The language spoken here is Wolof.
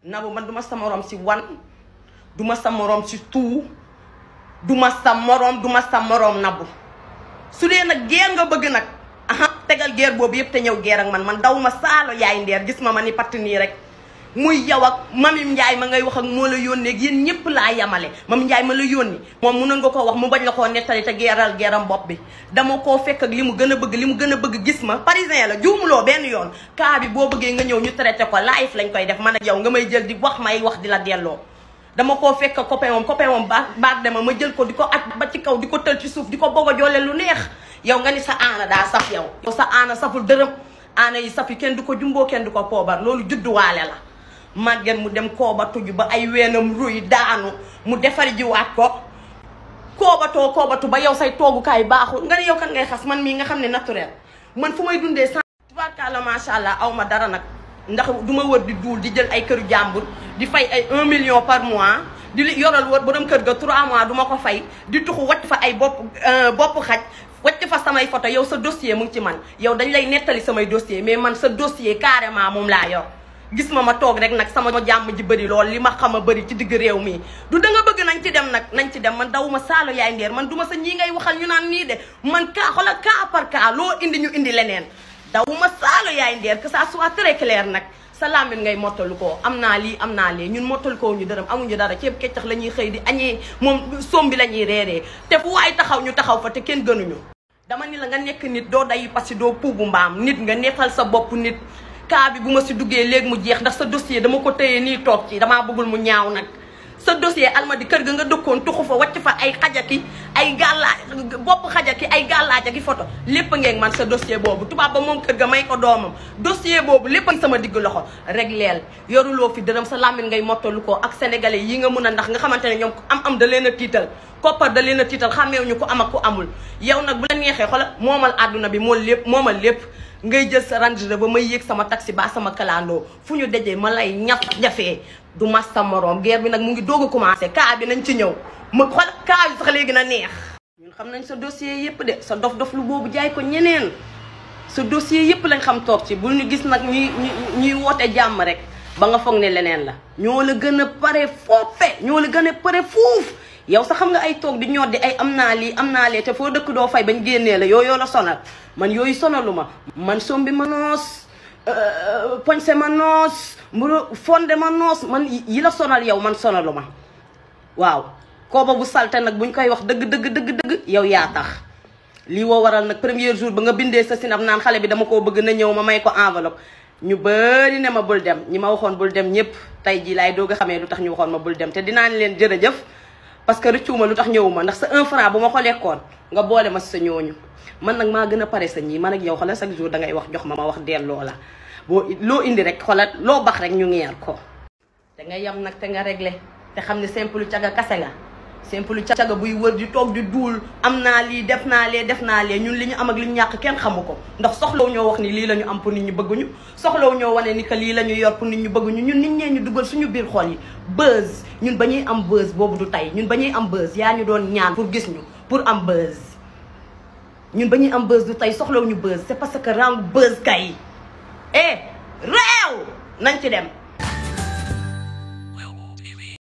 Nabou man duma sa morom si wan duma sa morom si tout duma sa morom Nabou su dee nag guerre nga bëgg nag aha tegal guerre boobu yëpp te ñëw guerre ak man daw ma saalo yaay ndeer gis ma ni patt nii rek muy yow ak Mami Ndiaye ma ngay wax ak moo la yónnee ak yéen ñëpp laa yamale Mami Ndiaye ma la yónni moom mënoon nga ko wax mu bañ la koo nettali te geeral geeram bopp bi dama koo fekk ak li mu gën a bëgg gis ma parisien la juumuloo benn yoon cas bi boo bëggee nga ñëw ñu traité ko live lañ koy def man ak yow nga may jël di wax may wax di la delloo dama koo fekk copain moom baat dema ma jël ko di ko aj ba ci kaw di ko tël ci suuf di ko bëgg a joole lu neex yow nga ni sa aana daa saf yow sa aana saful dërëm aana yi saf yi kenn du ko jumboo kenn du ko poobar loolu judduwaale la màgget mu dem kooba tuju ba ay weenam ruy daanu mu defari jiwaat ko koobatu ba yow say toogukaay baaxul nga ne yow kan ngay xas man mii nga xam ne naturel man fu may dundee sans tubaarkàlla macha allah aw ma dara nag ndax du ma wër di duul di jël ay këru jàmbur di fay ay 1 million par mois di yoral wër borom kër ga 3 mois du ma ko fay di tuxu wacc fa ay bopp xaj wacc fa samay photo yow sa dossier mu ngi ci man yow dañ lay nettali samay dossier mais man sa dossier carrément moom laa yor gis ma toog rek nag sama jàmm ji bëri lool li ma xam a bëri ci digg réew mi du da nga bëgg nañ ci dem nag nañ ci dem man dawuma saalo yaay ndeer man duma sa ñii ngay waxal ñu naan nii de man kaa xoolal cas par cas loo indi ñu indi leneen dawuma saalo yaay ndeer que ça soit très clair nag sa làmbit ngay mottalu ko am naa lii am naa lee ñun mottalu ko ñu dërëm amuñu dara ceeb keccax la ñuy xëy di añee moom sombi la ñuy reeree te fu waay taxaw ñu taxaw fa te kenn gënuñu dama ni la nga nekk nit doo day parce que doo puubu mbaam nit nga nekkal sa bopp nit cas bi bu ma si duggee léegi mu jeex ndax sa dossier dama ko téye nii toog ci damaa bëggul mu ñaaw nag sa dossier almadi kër ga nga dëkkoon tuxu fa wàcc fa ay xajaki ay gàllaaj bopp xajaki ay gàllaaj aki photo lépp ngeen man sa dossier boobu tubaab ba moom kër ga may ko doomam dossier boobu lépp sama digg loxo rek leel yoruloo fi dërëm sa làmmiñ ngay mottalu ko ak sénégalais yi nga mun a ndax nga xamante ne ñoom am da leen a tiital koppar da leen a tiital xàmmeewuñu ko am ak ku amul yow nag bu la neexee xoolal moomal àdduna bi moomal lépp ngay jël sa Range Rover ba may yéeg sama taxi ba sama kalandoo fu ñu dajee ma lay ñafee du mas sa morom guerre bi nag mu ngi doog a commencé cas bi nañ ci ñëw ma xool cas bi sax léegi na neex ñun xam nañ sa dossier yëpp de sa dof lu boobu jaay ko ñeneen sa dossier yëpp lañ xam toog ci bul ñu gis nag ñuy woote jàmm rek ba nga foog ne leneen la ñoo la gën a pare foofe ñoo la gën a pare fuuf yow sax xam nga ay toog di ñoddi ay am naa lee te foo dëkk doo fay bañ génnee la yooyu la sonal man yooyu sonalu ma man sombi ma noos poñse ma noos mburu fonde ma noos man yi la sonal yow man sonalu ma waaw kooba bu salte nag buñ koy wax dëgg yow yaa tax lii woo waral nag premier jour ba nga bindee sa sinab naan xale bi dama koo bëgg na ñëw ma may ko enveloppe ñu bëri ne ma bul dem ñi ma waxoon bul dem ñëpp tey jii laay doog a xamee lu tax ñu waxoon ma bul dem te dinaa ne leen jërëjëf parce que rëccuwuma lu tax ñëwuma ndax sa 1 franc bu ma ko lekkoon nga boole ma sa ñooñu man nag maa gën a pare sa ñii man ak yow xoolal chaque jour dangay wax jox ma wax delloo la loo indi rek xoolal loo bax rek ñu ngeer ko te nga yam nag te nga réglé te xam ne simple caga kase nga simple caga buy wër di toog di duul am naa lii def naa lee ñun li ñu am ak li ñu ñàkk kenn xamu ko ndax soxlaw ñoo wax ni lii la ñu am pour nit ñi bëgguñu soxlaw ñoo wane ni que lii la ñu yor pour nit ñi bëgguñu ñun nit ñee ñu dugal suñu biir xol yi buzz ñun ba ñuy am buzz boobu du tey ñun ba ñuy am buzz yaa ñu doon ñaan pour gis ñu pour am buzz ñun ba ñuy am buzz du tey soxlaw ñu buzz c'est parce que rang buzz kay réew nañ ci dem